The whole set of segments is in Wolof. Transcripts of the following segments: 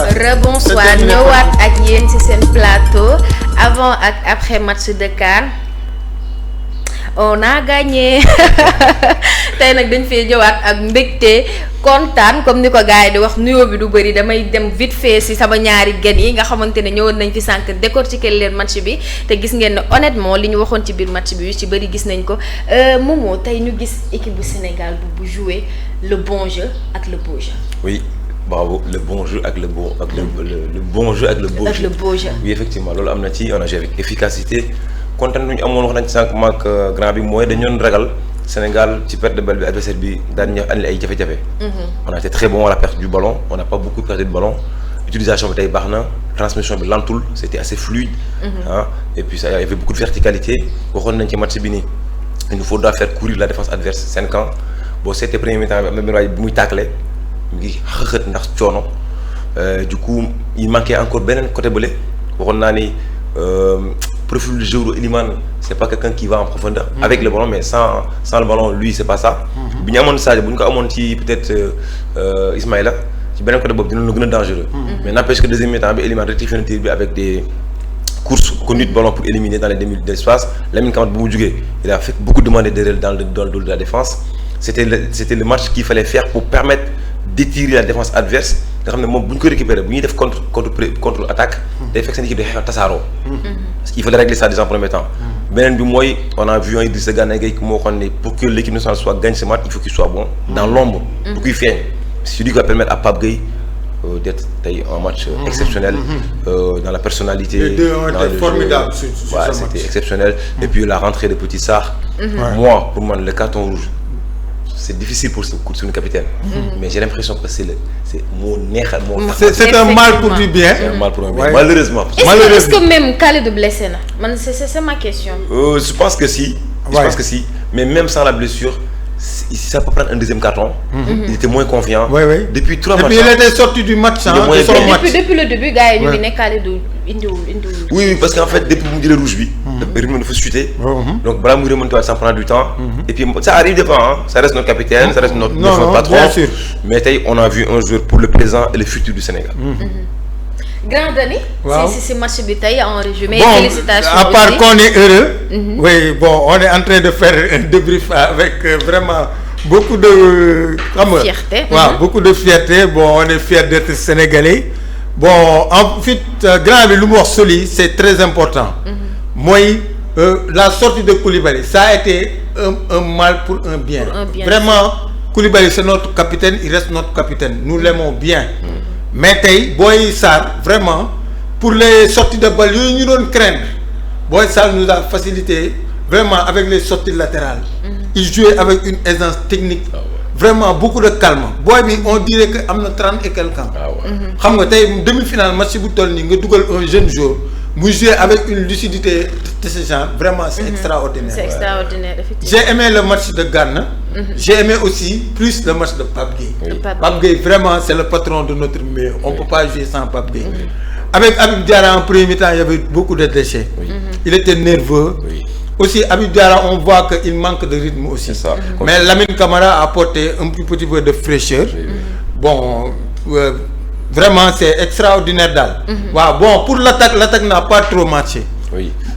rebonsoir ñëwaat ak yéen ci seen plateau avant ak après match de CAN on a gagné tey nag dañ fee ñëwaat ak mbégte kontaan comme ni ko gars yi di wax nuyoo bi du bëri damay dem vite fait ci sama ñaari gan yi nga xamante ne ñëwoon nañ fi sànq décortiquer leen match bi te gis ngeen ne honnêtement li ñu waxoon ci biir match bi yu ci bëri gis nañ ko Momo tey ñu gis équipe bu Sénégal bu jouer le bon jeu ak le beau jeu. Oui. Bravo, le bon jeu avec le beau jeu avec le beau jeu. Oui, effectivement, loolu am na ci on a joué avec efficacité kontaan nañu amoon wax nañ ci sànq maag grand bi mooy dañu ragal Sénégal ci perte de balle bi adversaire bi daan ñu andi ay jafe-jafe. On a été très bon à la perte du ballon, on n'a pas beaucoup perdu de ballon. Utilisation bi tey baax na, transmission bi lentul, c'était assez fluide. Et puis ça y avait beaucoup de verticalité. Waxoon nañ ci match bi nii il nous faudra faire courir la défense adverse seen camp boo seetee premier mi-temps bi am na benn waay bu muy tacler mu ngi xëxët ndax coono du coup il manquait encore beneen côté bële waxoon naa ni profil du joueur Elimane c'est pas quelqu'un qui va en profondeur avec le ballon mais sans le ballon lui c'est pas ça. bu ñu amoon Sadio bu ñu ko amoon ci peut-être Ismaïla ci beneen côté boobu dina la gën a dangereux. Mais n'empêche que deuxième mi-temps bi Elimane rectifié na tir bi avec des courses conduites de ballon pour éliminer dans les demi-de l'espace. Lamine Camara bu mu jugee il a fait beaucoup demander derrière dans le dos de la défense. C'était le match qu'il fallait faire pour permettre d'étirer la défense adverse nga xam ne moom bu ñu ko récupérer bu ñuy def contre attaque day fekk seen équipe day xew tasaaroo parce qu'il fallait régler ça déjà en premier temps. Beneen bi mooy on a vu un Idrissa Gana Gueye moo xam ne pour que l'équipe nationale soit gagne ce match il faut qu'il soit bon dans l'ombre du kuy feeñ c'est lui qui va permettre à Pape Gueye d'être tey un match exceptionnel dans la personnalité. Les deux ont été formidables sur ce match. C'était exceptionnel. Et puis la rentrée de Petit Sarr. Moi pour moi le carton rouge c'est difficile pour suñu capitaine. Mais j'ai l'impression que c'est un mal pour du bien. C'est un mal pour un bien. Malheureusement. Est-ce que même Kalidou blessé na man c'est ma question. Je pense que si. Je pense que si. Mais même sans la blessure ça peut prendre un deuxième carton. Il était moins confiant. Depuis 3 matchs. Et puis il était sorti du match. Depuis le début gars yi ñu ngi ne Kalidou indiwul. Oui parce qu'en fait depuis bu mu jëlee rouge bi. rythme dafa chuté. Donc balaa muy remonter waat ça prend du temps. Et puis ça arrive des fois ça reste notre capitaine, ça reste notre patron. Bien sûr. Mais tey on a vu un joueur pour le présent et le futur du Sénégal. Grand Dani. C'est match bi tey en résumé. Bon, félicitations à part aussi. qu'on est heureux. Oui bon on est en train de faire un débrief avec vraiment beaucoup de. Fierté. Beaucoup de fierté. Bon on est fiers d'être sénégalais. Bon en fait grand bi lu mu wax soli c'est très important. Mooy la sortie de Koulibaly ça a été un mal pour un bien. Vraiment Koulibaly c'est notre capitaine il reste notre capitaine nous l'aimons bien. Mais tey Boy Sarr vraiment pour les sorties de balle yooyu ñu doon craindre Boy Sarr nous a facilité vraiment avec les sorties latérales. Il jouait avec une aisance technique. Vraiment beaucoup de calme booy bi on dirait que am na 30 et quelques ans. xam nga tey demi-finale match bu toll nii nga dugal un jeune joueur muy jouer avec une lucidité de ce genre vraiment c'est extraordinaire. C'est extraordinaire effectivement. J'ai aimé le match de Gana. J'ai aimé aussi plus le match de Pape Gueye. Pape Gueye vraiment c'est le patron de notre milieu. On peut pas jouer sans Pape Gueye. Avec Habib Diarra en premier mi-temps il y avait beaucoup de déchets. Il était nerveux. Aussi Habib Diarra on voit que il manque de rythme aussi. C'est ça. Mais Lamine Camara a apporté un petit peu de fraîcheur. Bon vraiment c'est extraordinaire daal. Bon pour l'attaque n'a pas trop marché.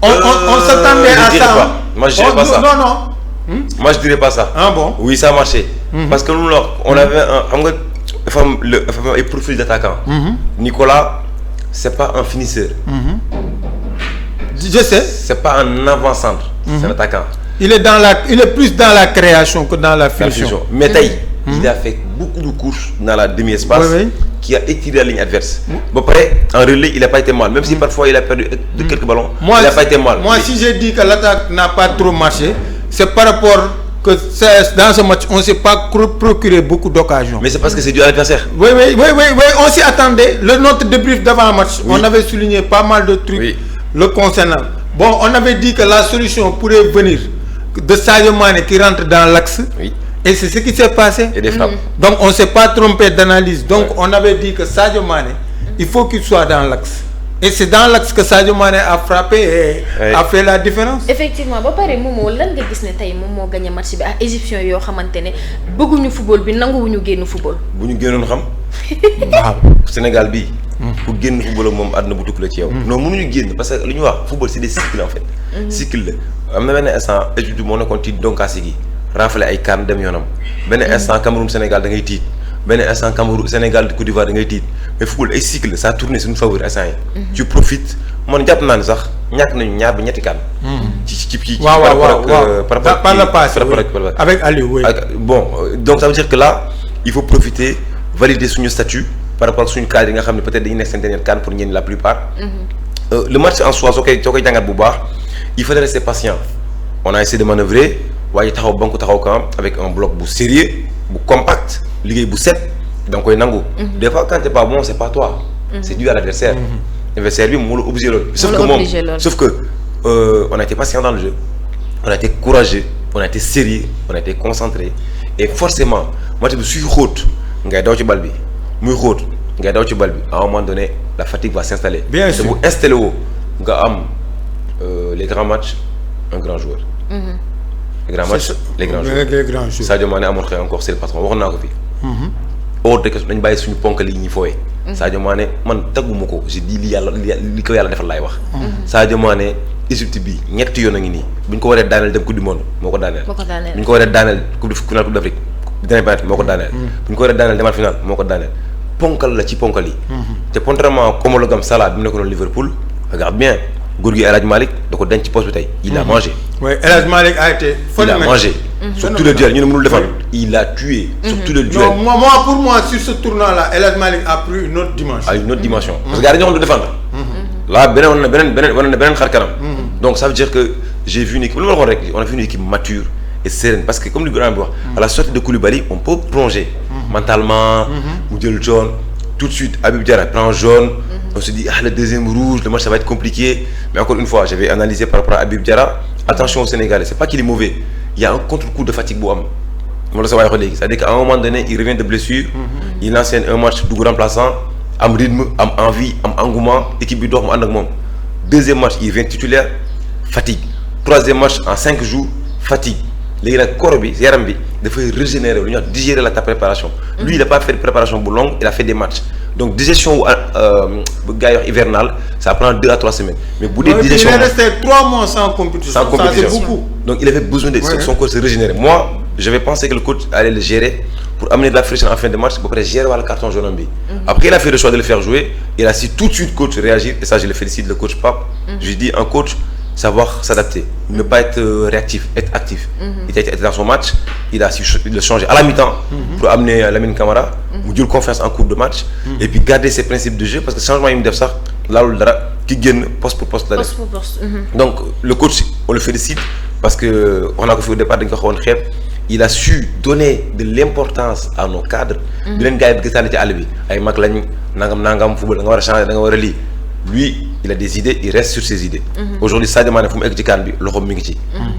On s'attendait à ça. Moi je dirais pas ça. Non. Moi je dirais pas ça. Ah bon? Oui ça a marché. Parce que nous on avait xam nga dafa am ay profil d'attaquant. Nicolas c'est pas un finisseur. Je sais. C'est pas un avant-centre. C'est un attaquant. Il est plus dans la création que dans la finition. Mais tey il a fait beaucoup de courses dans la demi-espace qui a étiré la ligne adverse. Ba pare en relais il a pas été mal même si parfois il a perdu de quelques ballons. Il a pas été mal. Moi si j'ai dit que l'attaque n'a pas trop marché c'est par rapport que dans ce match on s'est pas procuré beaucoup d'occasions. Mais c'est parce que c'est dû à l'adversaire. Oui on s'y attendait. Notre débrief d'avant-match on avait souligné pas mal de trucs le concernant. Bon on avait dit que la solution pourrait venir de Sadio Mané qui rentre dans l'axe. Et c'est ce qui s'est passé. Et des frappes. Donc on s'est pas trompé d'analyse. Donc on avait dit que Sadio Mané il faut qu'il soit dans l'axe. Et c'est dans l'axe que Sadio Mané a frappé et a fait la différence. Effectivement ba pare Momo lan nga gis ne tey moom moo gagné match bi ak égyptiens yoo xamante ne bëgguñu football bi nanguwuñu génn football. bu ñu génnoon xam. waaw Sénégal bii. pour génn football moom àdduna bu tukki la ci yow. non mënuñu génn parce que li ñu wax football c'est des cycles en fait. cycle la am na benn instant étude moo nekkoon ci donkaasi gi rafale ay CAN dem yoonam. benn instant Cameroun Sénégal da ngay tiit benn instant Cameroun Sénégal Côte d'Ivoire da ngay tiit mais football ay cycle la ça tourne suñu faveur instant yi. tu profites man jàpp naa ne sax ñàkk nañu ñaar ba ñetti CAN. ci waaw par rapport avec Aliou oui. Bon donc ça veut dire que là il faut profiter valider suñu statut. par rapport ak suñu cadre yi nga xam ne peut-être dañuy nekk seen dernière CAN pour ñenn la plupart. Le match en soi soo koy jàngat bu baax il fallait rester patient on a essayé de manœuvrer waaye taxaw banque taxaw quand avec un bloc bu sérieux bu compact liggéey bu set da nga koy nangu. des fois quand t'es pas bon c'est pas toi. c'est dû à l'adversaire. Adversaire bi moo la obligé loolu. sauf que on a été patient dans le jeu on a été courageux on a été sérieux on a été concentré et forcément match bi suy xóot ngay daw ci bal bi. muy xóot ngay daw ci bal bi à un moment donné la fatigue va s'installer. bien sûr te bu installé woo nga am les grands matchs un grand joueur. les grands matchs les grands joueurs Sadio Mané amoon xëy encore c'est le patron waxoon naa ko fi. hors de question dañu bàyyi suñu ponkal yi ñuy fooyee. Sadio Mané man tagguma ko je dis li ko yàlla defal laay wax. Sadio Mané Égypte bi ñetti yoon a ngi nii bu ñu ko waree daaneel dem coupe du monde moo ko daaneel. bu ñu ko waree daaneel coupe d'Afrique dinañ bàyyi moo ko daaneel. bu ñu ko waree daaneel demaat final moo ko daaneel. ponkal la ci ponkal yi. te contrairement homologam Salah bi mu nekkoon Liverpool regarde bien góor gi El Hadj Malick da ko denc ci poste bi tey. il a mangé. oui El Hadj Malick a été. il a mangé. sur tout le duel ñu ne mënul défendre. il a tué. sur tout le duel. non pour moi sur ce tournoi là El Hadj Malick a pris une autre dimension. une autre dimension. parce que gars yi dañoo xam du défendre. là beneen xar kanam. donc ça veut dire que j'ai vu une équipe lu ma la waxoon rek on a vu une équipe mature et sereine parce que comme li grand bi wax. à la sortie de Koulibaly on peut plonger. mentalement. mu jël jaune tout de suite Habib Diarra prend jaune. on se dit le deuxième rouge le match ça va être compliqué mais encore une fois j'avais analysé par rapport à Habib Diarra attention aux Sénégalais c'est pas qu'il est mauvais il y a un contre-coup de fatigue bu am moom la sa waay wax léegi c'est-à-dire qu'à un moment donné il revient de blessure. il enseigne un match dugg remplaçant am rythme am envie am engouement équipe bi dox mu ànd ak moom deuxième match il revient titulaire fatigue troisième match en 5 jours fatigue. léegi nag corps bi yaram bi dafay régénérer lu ñuy wax digérer ta préparation. lui il a pas fait de préparation bu longue il a fait des matchs donc digestion bu gars yi wax hivernale ça prend 2 à 3 semaines. mais bu dee digestion il est resté 3 mois sans compétition. sans compétition ça c'est beaucoup. donc il avait besoin de son corps se régénérer. moi j'avais pensé que le coach allait le gérer pour amener de la fraîcheur en fin de match ba pare gérer wàllu carton jaune bi. après il a fait le choix de le faire jouer il a su tout de suite coach réagir et ça je le félicite le coach Pape. je lui dis un coach. savoir s'adapter, ne pas être réactif, être actif. Il était dans son match, il a su le changer à la mi-temps pour amener Lamine Camara, mu jël confiance en cours de match et puis garder ses principes de jeu parce que changement yi mu def sax laalul dara ki génn poste pour poste la def. Donc le coach on le félicite parce que on a ko fi au départ dañ ko xawoon xeeb il a su donner de l'importance à nos cadres. bi leen gars yi bëgg sànni ci àll bi ay mag lañ nangam football da nga war a changer da nga war a lii. lui il a des idées il reste sur ses idées. aujourd'hui Sadio Mané fu mu egg ci CAN bi loxoom mi ngi ci.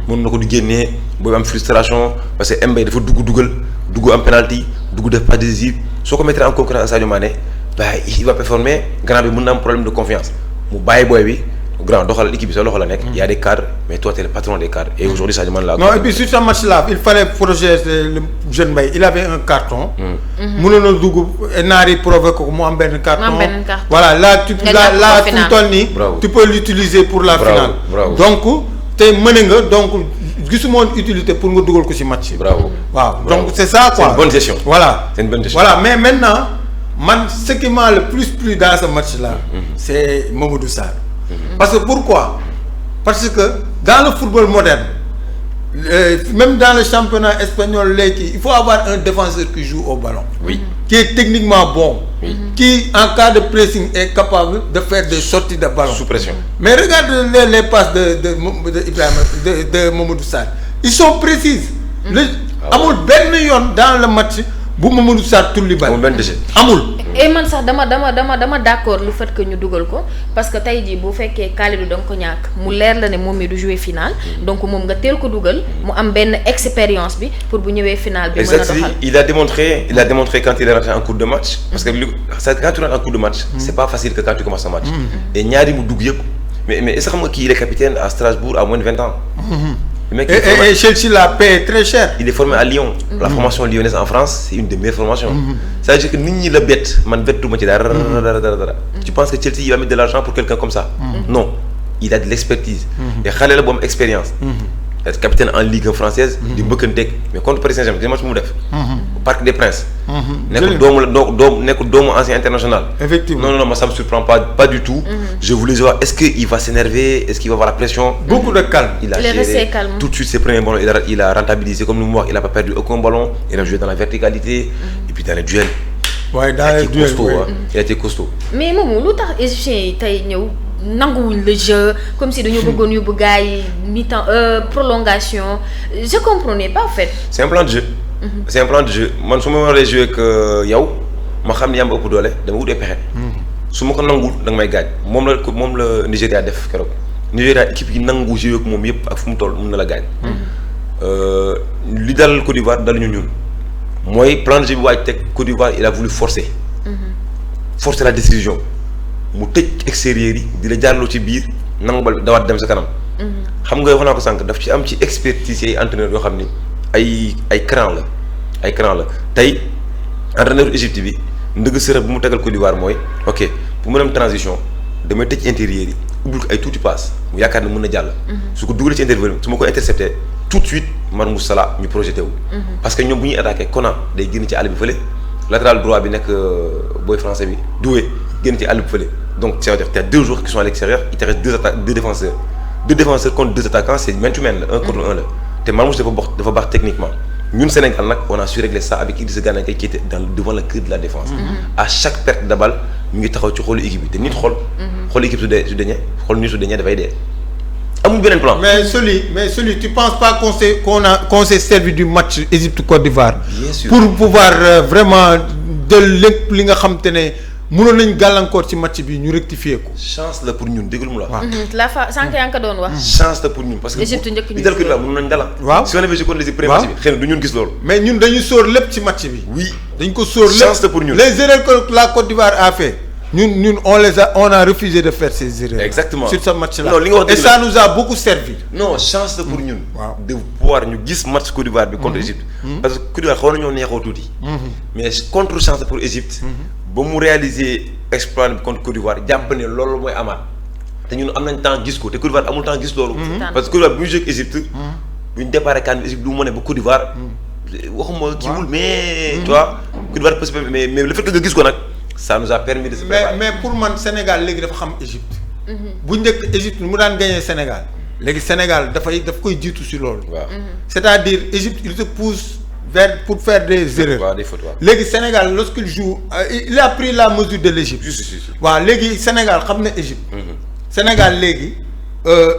mën na ko di génnee boobu am frustration parce que Mbaye dafa dugg am penalty dugg def pas décisif soo ko mettre en concurrence à Sadio Mané bah il va performer grand bi mën na am problème de confiance mu bàyyi booy bi grand doxal équipe bi sa loxo la nekk. il y a des cadres mais toi t'es le patron des cadres et aujourd'hui Sadio Mané la. non et puis sur ce match là il fallait protéger le jeune Mbaye il avait un carton. mënoon na dugg naar yi provoqué ko mu am benn carton. voilà là tu toll nii. tu peux l'utiliser pour la finale. donc te mën nga donc gisuma woon utilité pour nga dugal ko ci match. bravo waaw donc c'est ça quoi. c'est une bonne gestion. voilà c'est une bonne gestion. voilà mais maintenant man ce qui m'a le plus plu dans ce match là. c'est Mamadou Sarr. Parce que pourquoi? Parce que dans le football moderne, même dans le championnat espagnol, il faut avoir un défenseur qui joue au ballon. Oui. Qui est techniquement bon. Oui. Qui, en cas de pressing, est capable de faire des sorties de ballon. Sous pression. Mais regarde les passes de Mamadou Sarr. Ils sont précises. Amul benn yoon dans le match bu Mamadou Sarr tulli bal. Amul. et man sax dama d'accord le fait que ñu dugal ko parce que tey jii bu fekkee Kalidou da nga ko ñàkk mu leer la ne moom mi du jouer final donc moom nga teel ko dugal mu am benn expérience bi pour bu ñëwee final bi mën a doxal. il a démontré quand il est rentré en cours de match parce que quand tu rentres en cours de match c'est pas facile que quand tu commences un match et ñaari mu dugg yëpp mais est-ce que xam nga kii il est capitaine à Strasbourg à moins de 20 ans Et Chelsea l'a payé très cher. Il est formé à Lyon. La formation lyonnaise en France, c'est une des meilleures formations. Ça veut dire que nit ñi la bett man bettuma ci dara. Tu penses que Chelsea il va mettre de l'argent pour quelqu'un comme ça? Non, il a de l'expertise. Et xale la bu am expérience. Être capitaine en Ligue française. di mbëkkanteeg mais contre Paris Saint-Germain gis nga match mu def. Au Parc des Princes. nekkul doomu ancien international. Effectivement. Non, moi ça me surprend pas du tout. Je voulais voir est-ce qu'il va s'énerver, est-ce qu'il va avoir la pression. Beaucoup de calme. Il est resté calme. Tout de suite ses premiers ballons, il a rentabilisé comme nous il a pas perdu aucun ballon, il a joué dans la verticalité et puis dans les duels. Ouais, dans les duels. Il a été costaud. Mais Momo lu tax égyptiens yi tey ñëw nanguwuñ le jeu comme si dañoo bëggoon yóbbu gars yi mi-temps prolongation je comprenais pas en fait. C'est un plan de jeu. C'est un plan de jeu man su ma waree jouer ak yow ma xam ne yaa ma ëpp doole dama wut ay pexe. su ma ko nangul da nga may gaañ moom la Nigéria def keroog Nigéria équipe yi nangu jouer ak moom yëpp ak fu mu toll mun na la gaañ. li dal Côte d'Ivoire dal ñu ñun mooy plan de jeu bi waaj teg Côte d'Ivoire il a voulu forcer. Forcer la décision mu tëj extérieur yi di la jaarloo ci biir nangu bal dawaat dem sa kanam. xam nga wax naa ko sànq daf ci am ci expertise yi entraîneur yoo xam ni ay cran la tey entraîneur Égypte bi ndëgg sërëb bu mu tegal Côte d'Ivoire mooy ok bu mu dem transition damay tëj intérieur yi ubbil ko ay tuuti passe mu yaakaar ne mën na jàll. su ko dugalee ci intérieur su ma ko intercepté tout de suite Marmoush Salah ñu projeté wu. parce que ñoom bu ñuy attaqué Konan day génn ci àll bi fële latéral droit bi nekk boy français bi Doué génn ci àll bi fële donc ça veut dire que tu as 2 joueurs qui sont à l'extérieur il te reste 2 défenseurs. 2 défenseurs contre 2 attaquants c'est man-to-man la 1 contre 1 la te Marmoush dafa baax techniquement ñun Sénégal nag on a su régler ça avec Idrissa Gana Gueye qui était devant le cœur de la défense. À chaque perte de balle ñu ngi taxaw ci xoolu équipe bi te nit xool équipe su deñee xool nit su deñee dafay dee amul beneen plan. mais celui tu penses pas qu'on s'est servi du match Égypte-Côte d'Ivoire. Bien sûr. Pour pouvoir vraiment jël lépp li nga xam te ne mënoon nañ gàllankoor ci match bi ñu rectifier ko. chance la pour ñun déglu mu la. waaw la fa sànq yaa ngi ko doon wax. chance la pour ñun parce que. Égypte njëkk ñu li dal Côte d'Ivoire mënoon nañ dala. waaw si on avait joué contre les premiers match bi xëy na du ñun gis loolu. mais ñun dañu sóor lépp ci match bi. oui dañ ko sóor lépp chance la pour ñun. les erreurs que la Côte d'Ivoire a fait. ñun on a refusé de faire ces erreurs. Exactement sur ce match-là. non li nga wax et ça nous a beaucoup servi. non chance la pour ñun. waaw de pouvoir ñu gis match Côte d'Ivoire bi contre Égypte. parce que Côte d'Ivoire xaw nañoo neexoo tuuti. mais contre chance pour Égypte. ba mu réaliser exploit bi contre Côte d'Ivoire jàpp ne loolu mooy amaat te ñun am nañ temps gis ko te Côte d'Ivoire amul temps gis loolu. parce que Côte d'Ivoire bu ñu joué ak Égypte. bu ñu déparé kan bi Égypte du mu mën ba Côte d'Ivoire. waxuma kiiwul mais. tu vois Côte d'Ivoire peut mais le fait que nga gis ko nag. ça nous a permis de se préparer. mais pour man Sénégal léegi dafa xam Égypte. bu njëkk Égypte mu daan gagné Sénégal léegi Sénégal daf koy jiitu si loolu. waaw c'est-à-dire Égypte il se pousse pour faire des erreurs. waaw des fautes waaw. léegi Sénégal lorsqu'il joue il a pris la mesure de l'Égypte. juste. waaw léegi Sénégal xam na Égypte. Sénégal léegi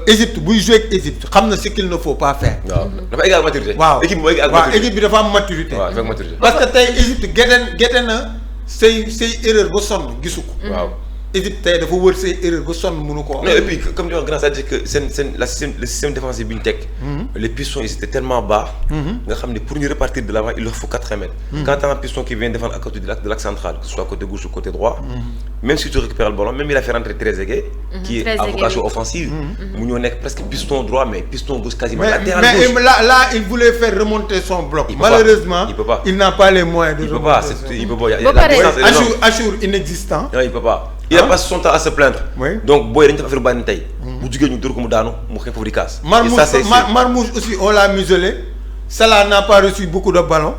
Égypte buy jouer ak Égypte xam na ce qu'il ne faut pas faire. waaw dafa égal maturité. waaw équipe mooy égal waaw maturité. équipe bi dafa am maturité. waaw dafa am maturité. parce que tey Égypte gete na say erreur ba sonn gisu ko. waaw Égypte tey dafa wër say erreur ba sonn mënu ko. non et puis comme tu vois grand c'est-à-dire que le système défensif bi ñu teg. les pistons ils étaient tellement bas. nga xam ne pour ñu repartir de l'avant il leur faut 4 mètres. quand tu as un piston qui vient défendre à côté de l'axe central que ce soit côté gauche ou côté droit. même si tu récupères le ballon même il a fait rentrer Trezeguet. qui est à vocation offensive. mu ñëw nekk presque piston droit mais piston gauche quasiment latéral gauche. mais là il voulait faire remonter son bloc. Il peut pas. Malheureusement Il peut pas. il n'a pas les moyens de il peut remonter. pas il peut pas Ba pare Achour inexistant. non il peut pas. il a pas son temps à se plaindre. Oui. donc booy dañu def affaire bànni tey. bu jugee ñu dóor ko mu daanu mu xëy foofu di kaas. Marmoush aussi on l'a muselé. Salah n'a pas reçu beaucoup de ballons.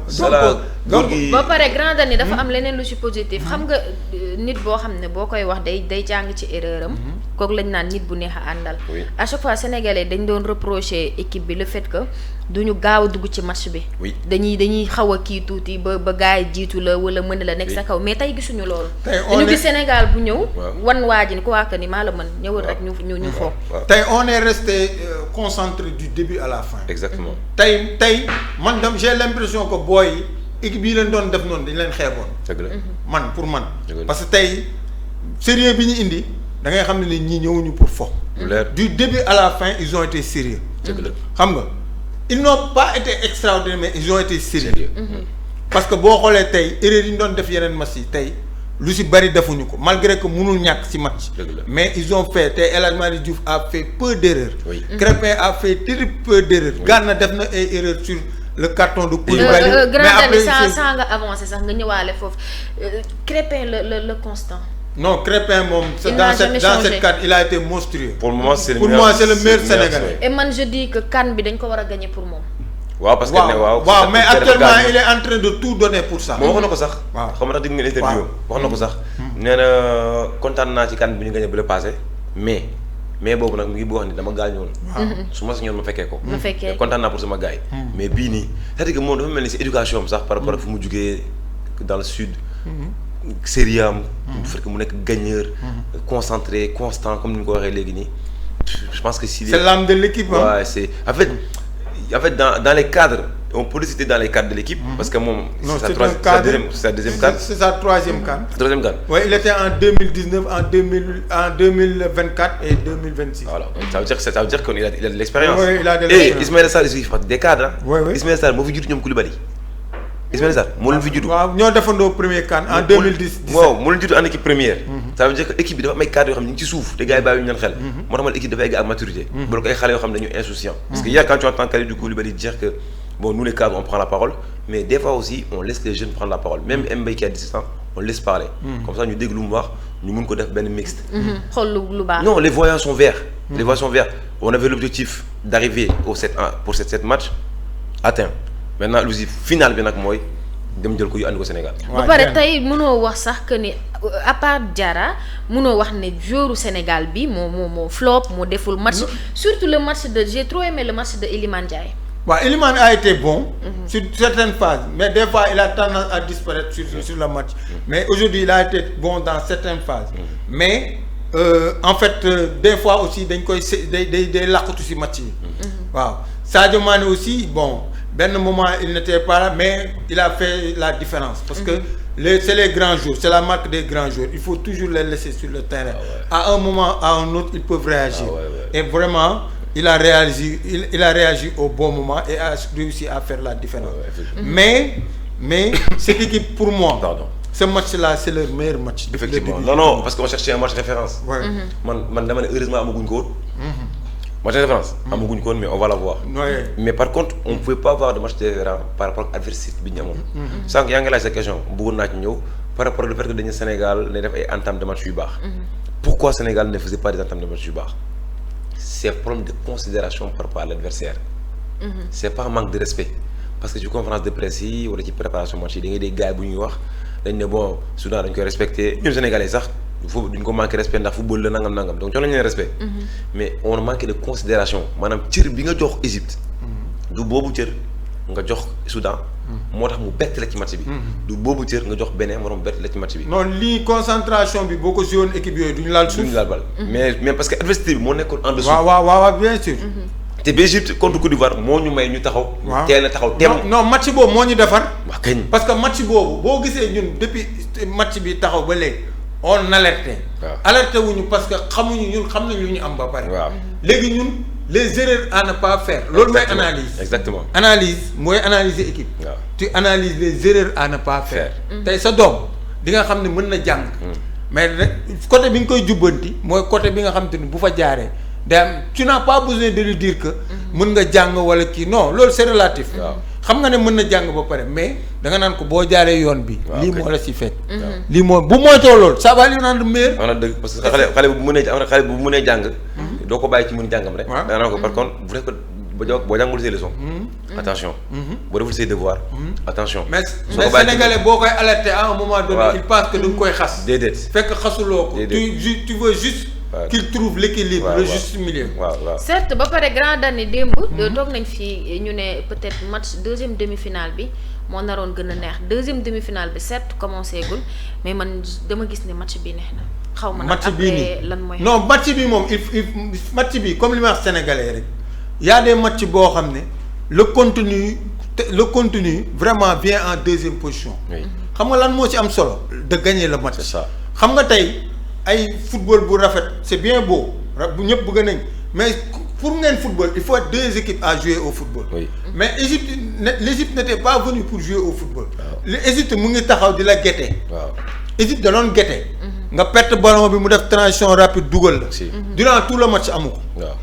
donc ba pare grand dani dafa am leneen lu ci positif xam nga nit boo xam ne boo koy wax day jàng ci erreur am. kooku lañ naan nit bu neex a àndal. Oui. à chaque fois sénégalais dañ doon reprocher équipe bi le fait que duñu gaaw a dugg ci match bi. Oui. dañuy xaw a kii tuuti ba gars yi jiitu la wala mën la nekk sa kaw mais tey gisuñu loolu. Tey on dañu est- gis Sénégal bu ñëw. Waaw. wan waa ji ni ko waa que ni maa la mën ñëwal rek ñu fo. waaw tey on est resté concentré du début à la fin. exactement. tey man j'ai l'impression que booy yi équipe yi leen doon def noonu dañ leen xeeboon. dëgg la. man pour man. Dëgg la. parce que tey sérieux bi ñu indi da ngay xam ne ni ñii ñëwuñu pour fo. lu leer du début à la fin ils ont été sérieux. dëgg la. xam nga ils n'ont pas été extraordinaires mais ils ont été sérieux. sérieux. parce que boo xoolee tey erreur yi ñu doon def yeneen match yi tey lu si bari defuñu ko malgré que mënul ñàkk si match. mais ils ont fait te El Hadji Malick Diouf a fait peu d'erreurs. Crépin a fait très peu d'erreurs. Gana def na ay erreurs sur le carton de Koulibaly. mais après sans nga avancer sax nga ñëwaale foofu Crépin le constant. non Crépin moom. dans cette CAN il a été monstrueux. pour moi c'est le meilleur Sénégalais. et man je dis que CAN bi dañ ko war a gagner pour moom. waaw parce que waaw mais actuellement il est en train de tout donner pour ça. moom wax na ko sax. waaw xam nga dégg ngeen interview wax na ko sax. nee na kontaan naa ci CAN bi ñu gagné bu la passé mais boobu nag mu ngi wax ni dama gaañu woon. su ma sañoon ma fekkee ko. ma fekkee kontaan naa pour sama gars yi. mais bii nii c'est-à-dire que moom dafa mel ni si éducation am sax par rapport ak fu mu jugee dans le sud. Serie A bu fekkee mu nekk gagneur. concentré constant comme ni ñu ko waxee léegi nii. je pense que si. c'est l'âme de l'équipe. Ouais, c'est en fait dans les cadres on peut le citer dans les cadres de l'équipe parce que moom c'est sa deuxième CAN. C'est sa troisième CAN. Troisième CAN. Oui, il était en 2019, en 2024 et 2026. Voilà, ça veut dire qu'il a de l'expérience. Oui, il a de l'expérience. Et Ismaël Sarr il fait des cadres. Oui. Ismaël Sarr moo fi jiitu ñoom Koulibaly. Ismaël Sarr moo leen fi jiitu. waaw ñoo defandoo premier CAN en 2010. waaw moo leen jiitu en équipe première. ça veut dire que équipe bi dafa am ay cadres yoo xam ne ñu ngi ci suuf te gars yi bàyyi ñu leen xel. moo tax man équipe dafa egg à maturité. boole ko ay xale yoo xam ne dañu insouciant. parce que hier quand tu entends Kalidou Koulibaly dire que bon nous les cadres on prend la parole mais des fois aussi on laisse les jeunes prendre la parole même Mbaye qui a 17 ans on laisse parler. comme ça ñu dégg lu mu wax ñu mun ko def benn mixte. xool lu baax. non les voyants sont verts. les voyants sont verts on avait l'objectif d'arriver pour cette match atteint maintenant lu si final bi nag mooy dem jël ko yu andi ko Sénégal. ba pare tey mënoo wax sax que ni à part Diarra mënoo wax ne joueur Sénégal bi moo flop moo deful match surtout le match de j'ai trop aimé le match de Iliman Ndiaye. waaw Iliman a été bon. sur certaines phases mais des fois il a tendance à disparaître sur le match. mais aujourd'hui il a été bon dans certaines phases. mais en fait des fois aussi dañ koy day làqatu ci match yi. waaw Sadio Mané aussi bon. benn moment il n'était pas là mais il a fait la différence parce que c'est les grands jours c'est la marque des grands jours il faut toujours les laisser sur le terrain. À un moment à un autre ils peuvent réagir. Et vraiment il a réagi au bon moment et a réussi à faire la différence. mais cette équipe pour moi. ce match-là c'est leur meilleur match. effectivement non parce qu'on cherchait un match référence. man dama ne heureusement amaguñ ko woon. match de référence amaguñ ko woon mais on va la voir. mais par contre on ne pouvait pas avoir de match de référence par rapport ak adversité bi ñu amoon. sànq yaa ngi laaj sa question bëggoon naa ci ñëw par rapport au fait que dañu Sénégal ne def ay entame de match yu baax. pourquoi Sénégal ne faisait pas des entames de match yu baax. c'est problème de considération par rapport à l'adversaire. c'est pas un manque de respect parce que ci conférence de presse yi wala ci préparation match yi da ngay dégg gars yi bu ñuy wax dañ ne bon Soudan dañ koy respecté ñun Sénégalais sax. foofu duñ ko manqué respect ndax football la nangam donc jox nañu leen respect. mais on manqué de considération maanaam cër bi nga jox Égypte. du boobu cër nga jox Soudan. moo tax mu bett la ci match bi. du boobu cër nga jox Bénin moo tax mu bett la ci match bi. non lii concentration bi boo ko joué woon équipe yooyu duñu laal suuf. duñu laal bal mais parce que adversité bi moo nekkoon en dessous. waaw bien sûr. te ba Égypte contre Côte d'Ivoire moo ñu may ñu taxaw. waaw teel a taxaw teem. non match boobu moo ñu defar. waaw kañ. parce que match boobu boo gisee ñun depuis match bi taxaw ba léegi. on alerté. alerté wuñu parce que xamuñu ñun xam nañ lu ñu am ba pare. léegi ñun les erreurs à ne pas faire. loolu mooy analyse. exactement analyse mooy analyser équipe. tu analyses les erreurs à ne pas faire. tey sa doom di nga xam ne mën na jàng. mais rek côté bi nga koy jubbanti mooy côté bi nga xam te ni bu fa jaaree day am tu n'as pas besoin de lui dire que. mën nga jàng wala kii non loolu c'est relatif. xam nga ne mën na jàng ba pare mais da nga naan ko boo jaaree yoon bi. lii moo la si fekk. lii moo bu moytoo loolu ça va lui rendre meilleur. wax na dëgg parce que xale bu mënee jàng. doo ko bàyyi ci mën jàngam rek. da nga naan ko par contre bu fekkee boo jàngul say leçons. attention. boo deful say devoirs. attention. mais Sénégalais boo koy alerter à un moment donné. il pense que da nga koy xas. déedéet fekk xasuloo ko. tu veux juste. qu'il trouve l'équilibre le juste milieu. certes ba pare grand dani démb. toog nañ fii ñu ne peut-être match deuxième demi-finale bi moo naroon gën a neex deuxième demi-finale bi certes commencé gul mais man dama gis ne match bi neex na. xaw ma nag après lan mooy. non match bi moom il match bi comme li ma wax sénégalais rek y a des matchs boo xam ne le contenu vraiment vient en deuxième position. xam nga lan moo ci am solo. de gagner le match. c'est ça xam nga tey. ay football bu rafet c'est bien beau bu ñëpp bëgg nañ mais pour ngeen football il faut être deux équipes à jouer au football. mais l'Égypte n'était pas venue pour jouer au football. l'Égypte mu ngi taxaw di la guetter. Égypte da doon guette. nga perte ballon bi mu def transition rapide dugal la. durant tout le match amu ko. waaw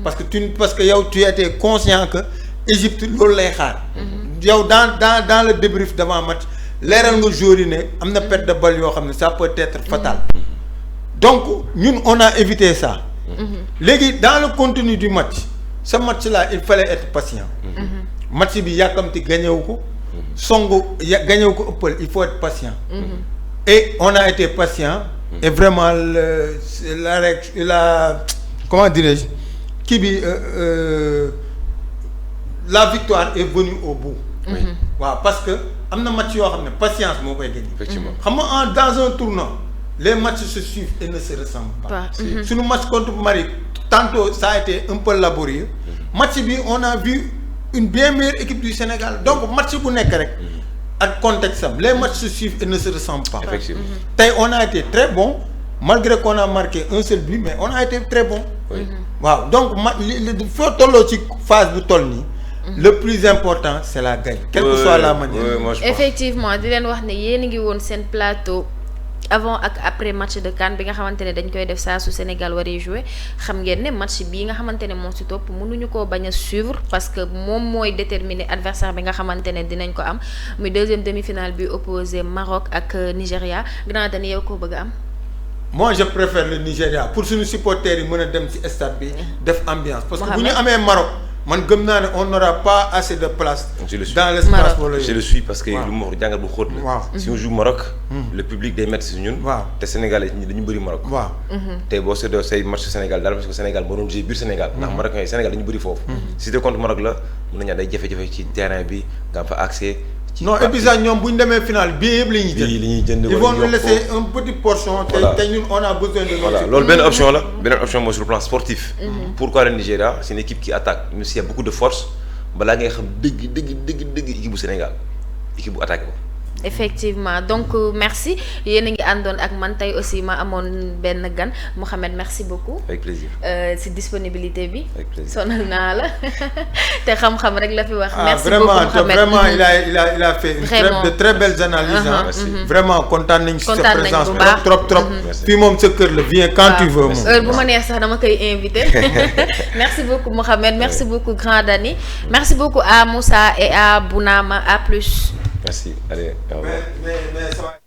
parce que yow tu étais conscient que Égypte loolu lay xaar. yow dans le débrief d'avant match leeral nga joueur yi ne am na perte de balle yoo xam ne ça peut être fatal. donc ñun on a évité ça. léegi dans le contenu du match ce match là il fallait être patient. match bi yàkkamti gañewu ko. songu gañewu ko ëppal il faut être patient. et on a été patient. et vraiment la comment dirais-je kii bi la victoire est venue au bout. waaw parce que am na match yoo xam ne patience moo koy gagné. effectivement xam nga dans un tournoi les matchs se suivent et ne se ressemblent pas. suñu match contre Mali tantôt ça a été un peu laborieux. match bi on a vu une bien meilleure équipe du Sénégal donc match bu nekk rek. ak contexte am les matchs se suivent et ne se ressemblent pas. effectivement tey on a été très bon malgré qu'on a marqué un seul but mais on a été très bon. waaw donc foo tolloo ci phase bu toll nii. le plus important c'est la gagne. quelle que soit la manière. effectivement di leen wax ne yéen a ngi woon seen plateau. avant ak après match de CAN bi nga xamante ne dañ koy def saa su Sénégal waree jouer xam ngeen ne match bii nga xamante ne moo si topp mënuñu koo bañ a suivre parce que moom mooy déterminer adversaire bi nga xamante ne dinañ ko am muy deuxième demi-finale bi opposé Maroc ak Nigéria gannaaw dañu yow koo bëgg a am. moi je préfère le Nigéria pour suñu supporters yi mën a dem ci stade bi def ambiance. parce que bu ñu amee Maroc. man gëm naa ne on n'aura pas assez de place. dans l'espace pour je le suis parce que lu ma wax jàngat bu xóot la. waaw si on joue Maroc. le public day métti si ñun. waaw te Sénégalais ñi dañu bëri Maroc. waaw tey boo seetloo say match Sénégal daal parce que Sénégal moo doon jouer biir Sénégal. ndax Maroc yooyu Sénégal dañu bëri foofu. si te contre Maroc la mën nañu day jafe-jafe ci terrain bi nga am fa accès. non et puis sax ñoom bu ñu demee final bii yëpp la ñuy jënd. ils vont nous laisser une petite portion. te ñun on a besoin de. voilà loolu benn option la beneen option mooy sur le plan sportif. pourquoi le Nigeria c'est une équipe qui attaque même s'il y a beaucoup de force balaa ngay xam dëgg équipe bu Sénégal équipe bu attaque ko. effectivement donc merci yéen a ngi àndoon ak man tey aussi ma amoon benn gan Mouhamed merci beaucoup. avec plaisir. si disponibilité bi. avec plaisir sonal naa la te xam-xam rek la fi wax. merci beaucoup Mouhamed vraiment il a fait de très belles analyses. vraiment kontaan nañu si sa présence trop. fii moom sa kër la viens quand tu veux moom. heure bu ma neex sax dama koy invité. merci beaucoup Mouhamed merci beaucoup Grand Dani merci beaucoup à Moussa et à Bounama à plus. Merci. Allez, au revoir. Mais ça va.